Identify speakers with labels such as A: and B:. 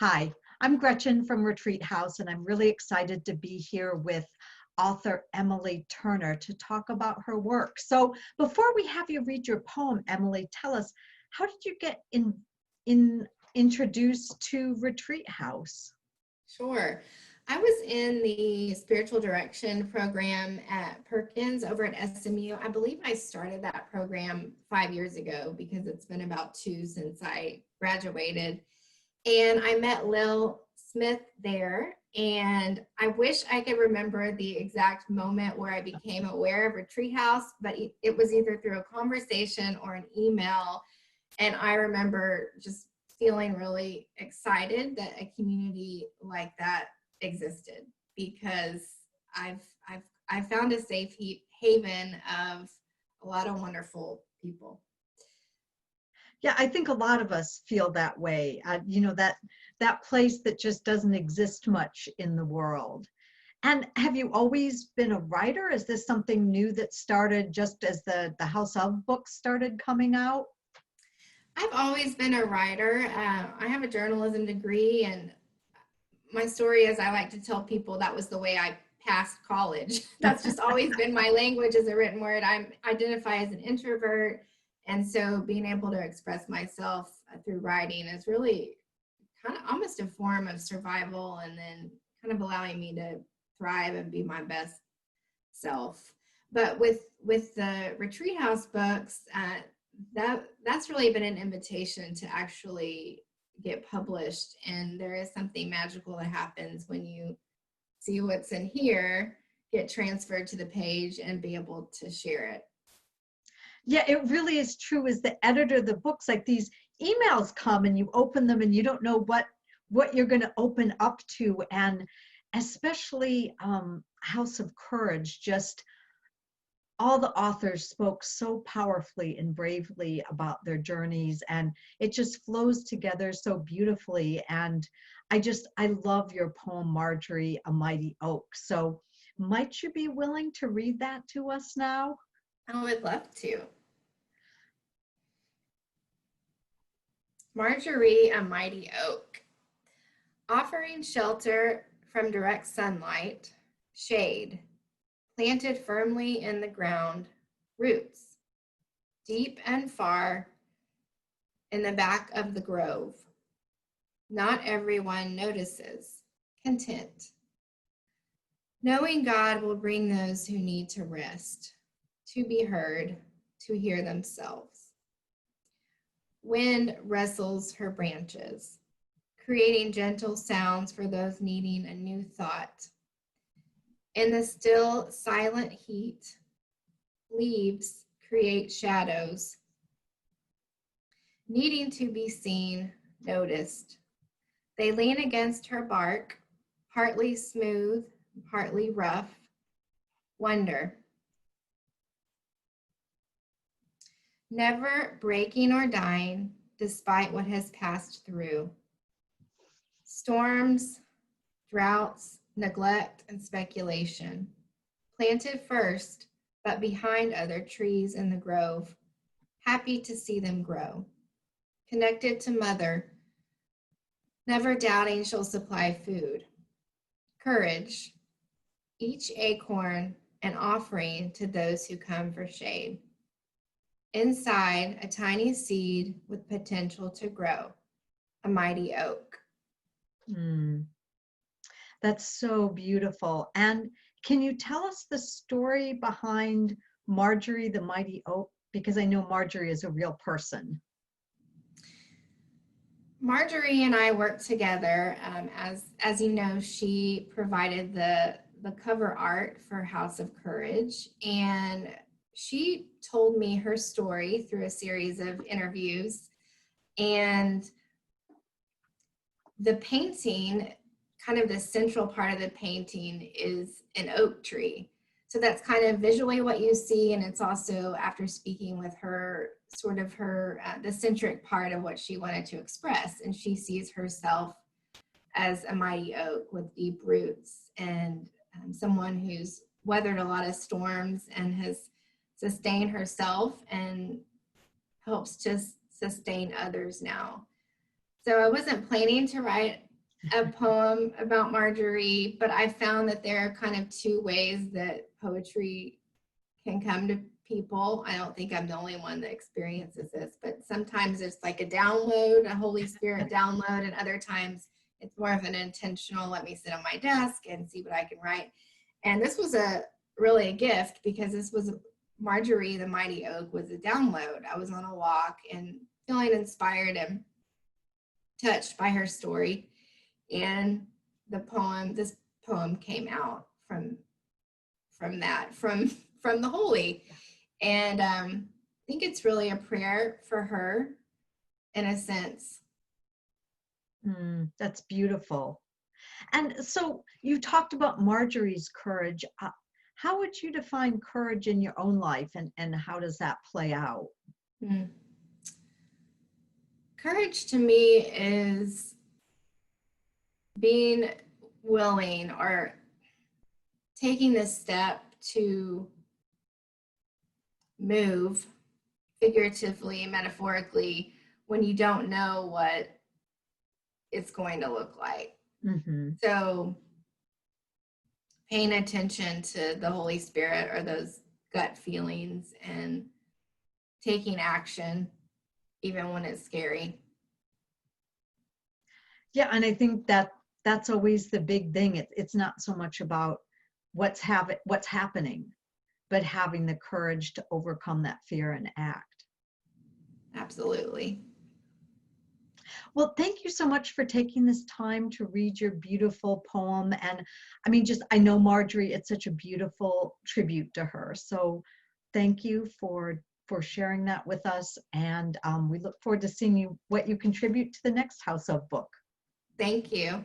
A: Hi, I'm Gretchen from Retreat House, and I'm really excited to be here with author Emily Turner to talk about her work. So before we have you read your poem, Emily, tell us, how did you get introduced to Retreat House?
B: Sure. I was in the spiritual direction program at Perkins over at SMU. I believe I started that program 5 years ago because it's been about two since I graduated. And I met Lil Smith there. And I wish I could remember the exact moment where I became aware of Retreat House, but it was either through a conversation or an email. And I remember just feeling really excited that a community like that existed because I've found a safe haven of a lot of wonderful people.
A: Yeah, I think a lot of us feel that way. That place that just doesn't exist much in the world. And have you always been a writer? Is this something new that started just as the House of books started coming out?
B: I've always been a writer. I have a journalism degree, and my story is I like to tell people that was the way I passed college. That's just always been my language as a written word. I identify as an introvert, and so being able to express myself through writing is really kind of almost a form of survival, and then kind of allowing me to thrive and be my best self. But with the Retreat House books, that's really been an invitation to actually get published, and there is something magical that happens when you see what's in here get transferred to the page and be able to share it.
A: Yeah, it really is true. As the editor of the books, like these emails come and you open them and you don't know what you're going to open up to. And especially House of Courage, just all the authors spoke so powerfully and bravely about their journeys, and it just flows together so beautifully. And I love your poem, Marjorie, A Mighty Oak. So might you be willing to read that to us now?
B: I would love to. Marjorie, a mighty oak, offering shelter from direct sunlight, shade, planted firmly in the ground, roots, deep and far in the back of the grove. Not everyone notices, content. Knowing God will bring those who need to rest, to be heard, to hear themselves. Wind rustles her branches, creating gentle sounds for those needing a new thought. In the still, silent heat, leaves create shadows, needing to be seen, noticed. They lean against her bark, partly smooth, partly rough. Wonder. Never breaking or dying, despite what has passed through. Storms, droughts, neglect, and speculation. Planted first, but behind other trees in the grove, happy to see them grow. Connected to mother, never doubting she'll supply food. Courage, each acorn an offering to those who come for shade. Inside, a tiny seed with potential to grow, a mighty oak.
A: Mm, that's so beautiful. And can you tell us the story behind Marjorie the Mighty Oak? Because I know Marjorie is a real person.
B: Marjorie and I worked together. As you know, she provided the cover art for House of Courage, and she told me her story through a series of interviews. And the painting, kind of the central part of the painting, is an oak tree. So that's kind of visually what you see, and it's also, after speaking with her, sort of the centric part of what she wanted to express. And she sees herself as a mighty oak with deep roots, and someone who's weathered a lot of storms and has sustained herself and helps to sustain others now. So I wasn't planning to write a poem about Marjorie, but I found that there are kind of two ways that poetry can come to people. I don't think I'm the only one that experiences this, but sometimes it's like a download, a Holy Spirit download, and other times it's more of an intentional, let me sit on my desk and see what I can write. And this was really a gift, because this was Marjorie the Mighty Oak was a download. I was on a walk and feeling inspired and touched by her story, and this poem came out from the holy. And I think it's really a prayer for her, in a sense.
A: That's beautiful. And so you talked about Marjorie's courage. How would you define courage in your own life, and how does that play out?
B: Mm. Courage to me is being willing, or taking this step to move, figuratively, metaphorically, when you don't know what it's going to look like.
A: Mm-hmm.
B: So paying attention to the Holy Spirit, or those gut feelings, and taking action even when it's scary.
A: Yeah, and I think that's always the big thing. It's not so much about what's happening, but having the courage to overcome that fear and act.
B: Absolutely.
A: Well, thank you so much for taking this time to read your beautiful poem. And I mean, I know Marjorie, it's such a beautiful tribute to her. So thank you for sharing that with us. And we look forward to seeing what you contribute to the next House of Book.
B: Thank you.